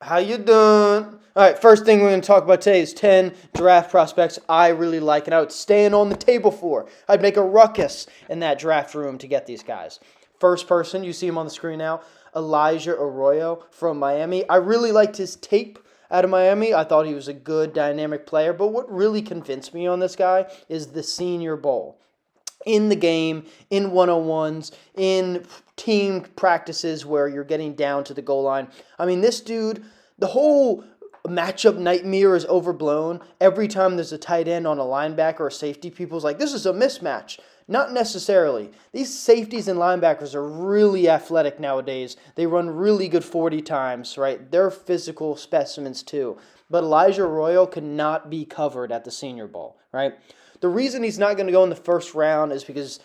How you doing? All right, first thing we're going to talk about today is 10 draft prospects I really like and I would stand on the table for. I'd make a ruckus in that draft room to get these guys. First person, you see him on the screen now, Elijah Arroyo from Miami. I really liked his tape out of Miami. I thought he was a good, dynamic player, but what really convinced me on this guy is the Senior Bowl in the game, in one-on-ones, in team practices where you're getting down to the goal line. I mean, this dude, the whole matchup nightmare is overblown. Every time there's a tight end on a linebacker or safety, people's like, this is a mismatch. Not necessarily. These safeties and linebackers are really athletic nowadays. They run really good 40 times, right? They're physical specimens too. But Elijah Arroyo could not be covered at the Senior Bowl, right? The reason he's not going to go in the first round is because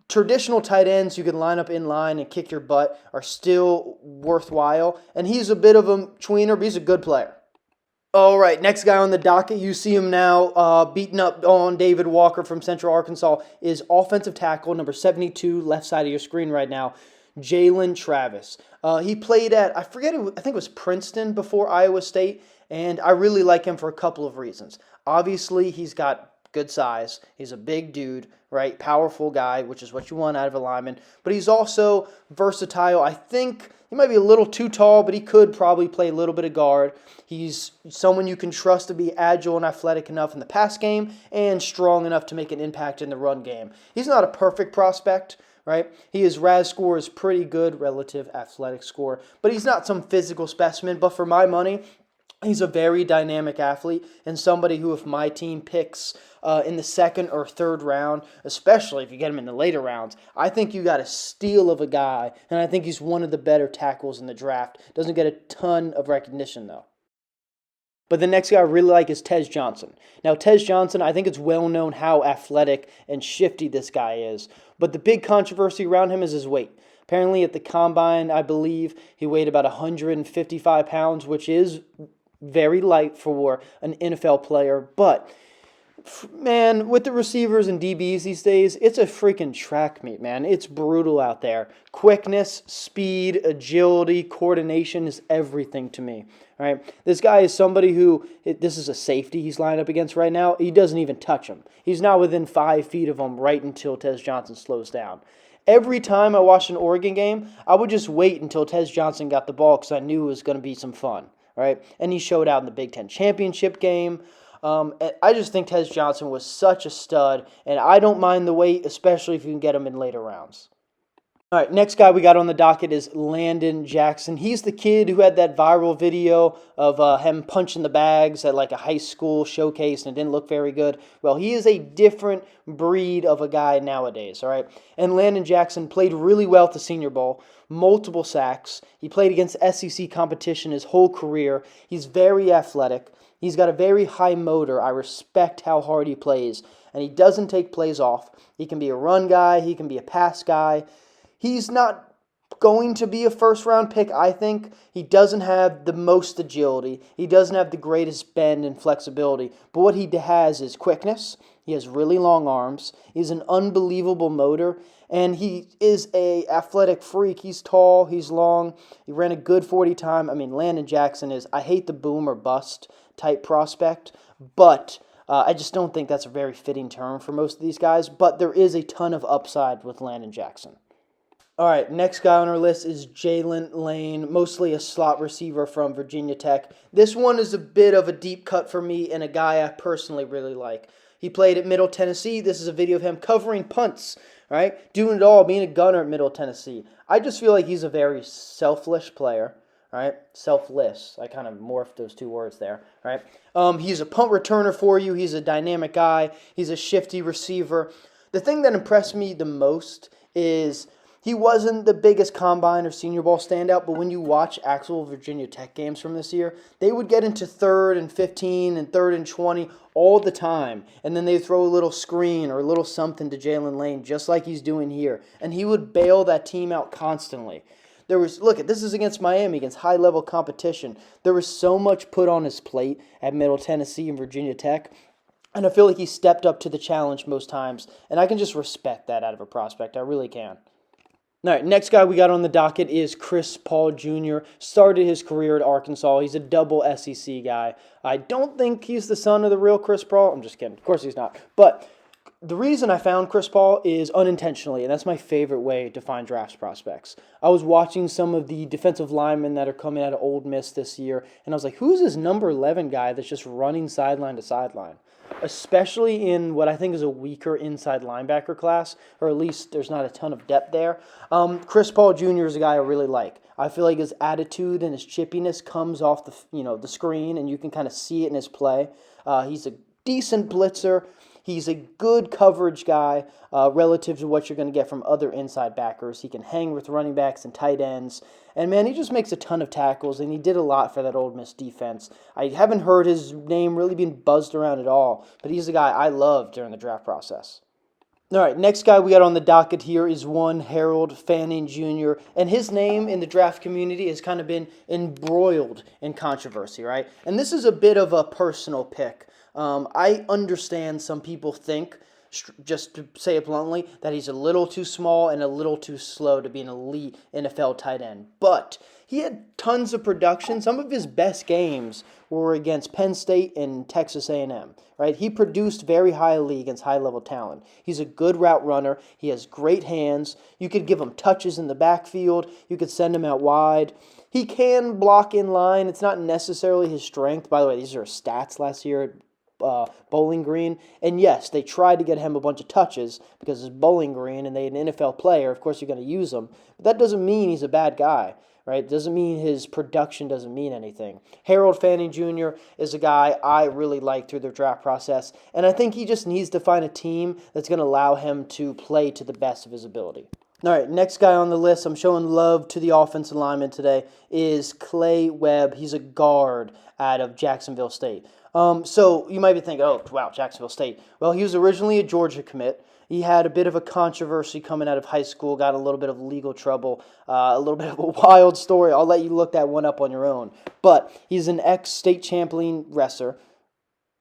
traditional tight ends you can line up in line and kick your butt are still worthwhile. And he's a bit of a tweener, but he's a good player. All right, next guy on the docket, you see him now beating up on David Walker from Central Arkansas, is offensive tackle, number 72, left side of your screen right now, Jalen Travis. He played at, I think it was Princeton before Iowa State, and I really like him for a couple of reasons. Obviously, he's got good size. He's a big dude, right? Powerful guy, which is what you want out of a lineman. But he's also versatile. I think he might be a little too tall, but he could probably play a little bit of guard. He's someone you can trust to be agile and athletic enough in the pass game and strong enough to make an impact in the run game. He's not a perfect prospect, right? His RAS score is pretty good, relative athletic score, but he's not some physical specimen. But for my money, he's a very dynamic athlete and somebody who, if my team picks in the second or third round, especially if you get him in the later rounds, I think you got a steal of a guy, and I think he's one of the better tackles in the draft. Doesn't get a ton of recognition, though. But the next guy I really like is Tez Johnson. Now, Tez Johnson, I think it's well known how athletic and shifty this guy is. But the big controversy around him is his weight. Apparently, at the combine, I believe he weighed about 155 pounds, which is very light for an NFL player. But man, with the receivers and DBs these days, it's a freaking track meet, man. It's brutal out there. Quickness, speed, agility, coordination is everything to me. All right, this guy is somebody who, this is a safety he's lined up against right now. He doesn't even touch him. He's not within 5 feet of him right until Tez Johnson slows down. Every time I watched an Oregon game, I would just wait until Tez Johnson got the ball because I knew it was going to be some fun. Right, and he showed out in the Big Ten championship game. I just think Tez Johnson was such a stud, and I don't mind the wait, especially if you can get him in later rounds. All right, next guy we got on the docket is Landon Jackson. He's the kid who had that viral video of him punching the bags at like a high school showcase and it didn't look very good. Well, he is a different breed of a guy nowadays, all right? And Landon Jackson played really well at the Senior Bowl, multiple sacks. He played against SEC competition his whole career. He's very athletic. He's got a very high motor. I respect how hard he plays, and he doesn't take plays off. He can be a run guy. He can be a pass guy. He's not going to be a first-round pick, I think. He doesn't have the most agility. He doesn't have the greatest bend and flexibility. But what he has is quickness. He has really long arms. He's an unbelievable motor. And he is a athletic freak. He's tall. He's long. He ran a good 40 time. I mean, Landon Jackson is, I hate the boom or bust type prospect. But I just don't think that's a very fitting term for most of these guys. But there is a ton of upside with Landon Jackson. All right, next guy on our list is Jalen Lane, mostly a slot receiver from Virginia Tech. This one is a bit of a deep cut for me and a guy I personally really like. He played at Middle Tennessee. This is a video of him covering punts, right? Doing it all, being a gunner at Middle Tennessee. I just feel like he's a very selfless player, right? Selfless. I kind of morphed those two words there, right? He's a punt returner for you. He's a dynamic guy. He's a shifty receiver. The thing that impressed me the most is he wasn't the biggest combine or Senior Bowl standout, but when you watch actual Virginia Tech games from this year, they would get into 3rd and 15 and 3rd and 20 all the time. And then they throw a little screen or a little something to Jalen Lane, just like he's doing here. And he would bail that team out constantly. This is against Miami, against high-level competition. There was so much put on his plate at Middle Tennessee and Virginia Tech. And I feel like he stepped up to the challenge most times. And I can just respect that out of a prospect. I really can. All right, next guy we got on the docket is Chris Paul Jr. Started his career at Arkansas. He's a double SEC guy. I don't think he's the son of the real Chris Paul. I'm just kidding. Of course he's not. But the reason I found Chris Paul is unintentionally, and that's my favorite way to find draft prospects. I was watching some of the defensive linemen that are coming out of Ole Miss this year, and I was like, who's this number 11 guy that's just running sideline to sideline? Especially in what I think is a weaker inside linebacker class, or at least there's not a ton of depth there. Chris Paul Jr. is a guy I really like. I feel like his attitude and his chippiness comes off the screen, and you can kind of see it in his play. He's a decent blitzer. He's a good coverage guy relative to what you're going to get from other inside backers. He can hang with running backs and tight ends. And, man, he just makes a ton of tackles, and he did a lot for that Ole Miss defense. I haven't heard his name really being buzzed around at all, but he's a guy I loved during the draft process. All right, next guy we got on the docket here is one Harold Fanning Jr., and his name in the draft community has kind of been embroiled in controversy, right? And this is a bit of a personal pick. I understand some people think, just to say it bluntly, that he's a little too small and a little too slow to be an elite NFL tight end. But he had tons of production. Some of his best games were against Penn State and Texas A&M, right? He produced very highly against high-level talent. He's a good route runner. He has great hands. You could give him touches in the backfield. You could send him out wide. He can block in line. It's not necessarily his strength. By the way, these are his stats last year at Bowling Green. And yes, they tried to get him a bunch of touches because it's Bowling Green and they're an NFL player. Of course, you're going to use him. But that doesn't mean he's a bad guy, right? It doesn't mean his production doesn't mean anything. Harold Fanning Jr. is a guy I really like through their draft process. And I think he just needs to find a team that's going to allow him to play to the best of his ability. All right, next guy on the list, I'm showing love to the offensive lineman today, is Clay Webb. He's a guard out of Jacksonville State. So you might be thinking, oh, wow, Jacksonville State. Well, he was originally a Georgia commit. He had a bit of a controversy coming out of high school, got a little bit of legal trouble, a little bit of a wild story. I'll let you look that one up on your own. But he's an ex-state champion wrestler,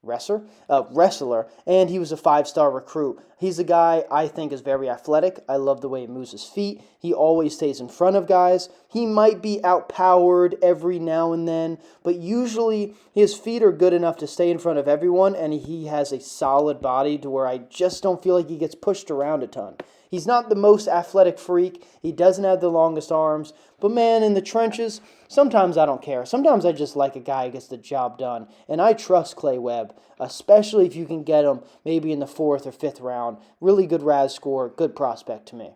and he was a 5-star recruit. He's a guy I think is very athletic. I love the way he moves his feet. He always stays in front of guys. He might be outpowered every now and then, but usually his feet are good enough to stay in front of everyone, and he has a solid body to where I just don't feel like he gets pushed around a ton. He's not the most athletic freak. He doesn't have the longest arms. But, man, in the trenches, sometimes I don't care. Sometimes I just like a guy who gets the job done. And I trust Clay Webb, especially if you can get him maybe in the 4th or 5th round. Really good RAS score, good prospect to me.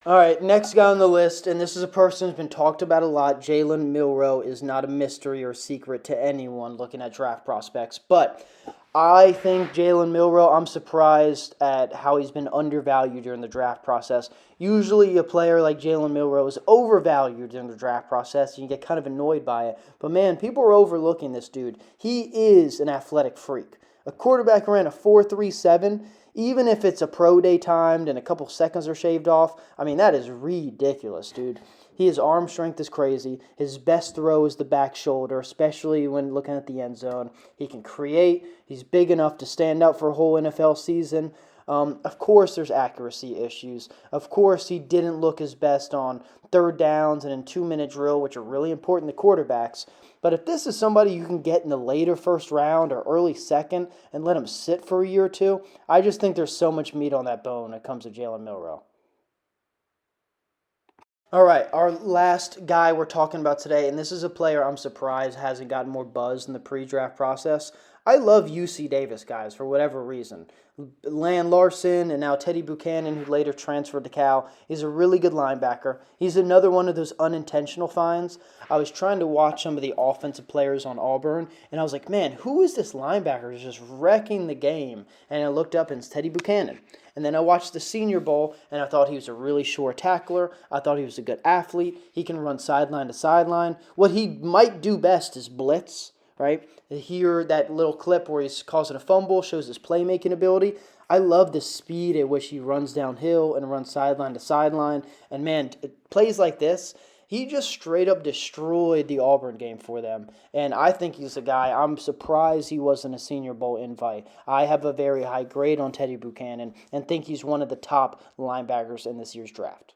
All right, next guy on the list, and this is a person who's been talked about a lot. Jalen Milroe is not a mystery or secret to anyone looking at draft prospects. But I think Jalen Milroe, I'm surprised at how he's been undervalued during the draft process. Usually a player like Jalen Milroe is overvalued during the draft process, and you get kind of annoyed by it. But, man, people are overlooking this dude. He is an athletic freak. A quarterback ran a 4.37. Even if it's a pro day timed and a couple seconds are shaved off, I mean, that is ridiculous, dude. His arm strength is crazy. His best throw is the back shoulder, especially when looking at the end zone. He can create. He's big enough to stand out for a whole NFL season. Of course, there's accuracy issues. Of course, he didn't look his best on 3rd downs and in 2-minute drill, which are really important to quarterbacks. But if this is somebody you can get in the later 1st round or early 2nd and let him sit for a year or two, I just think there's so much meat on that bone when it comes to Jalen Milroe. All right, our last guy we're talking about today, and this is a player I'm surprised hasn't gotten more buzz in the pre-draft process. I love UC Davis guys for whatever reason. Lan Larson and now Teddy Buchanan, who later transferred to Cal, is a really good linebacker. He's another one of those unintentional finds. I was trying to watch some of the offensive players on Auburn, and I was like, man, who is this linebacker who's just wrecking the game? And I looked up, and it's Teddy Buchanan. And then I watched the Senior Bowl, and I thought he was a really sure tackler. I thought he was a good athlete. He can run sideline to sideline. What he might do best is blitz, right? Here, that little clip where he's causing a fumble shows his playmaking ability. I love the speed at which he runs downhill and runs sideline to sideline. And, man, plays like this, he just straight up destroyed the Auburn game for them. And I think he's a guy, I'm surprised he wasn't a Senior Bowl invite. I have a very high grade on Teddy Buchanan and think he's one of the top linebackers in this year's draft.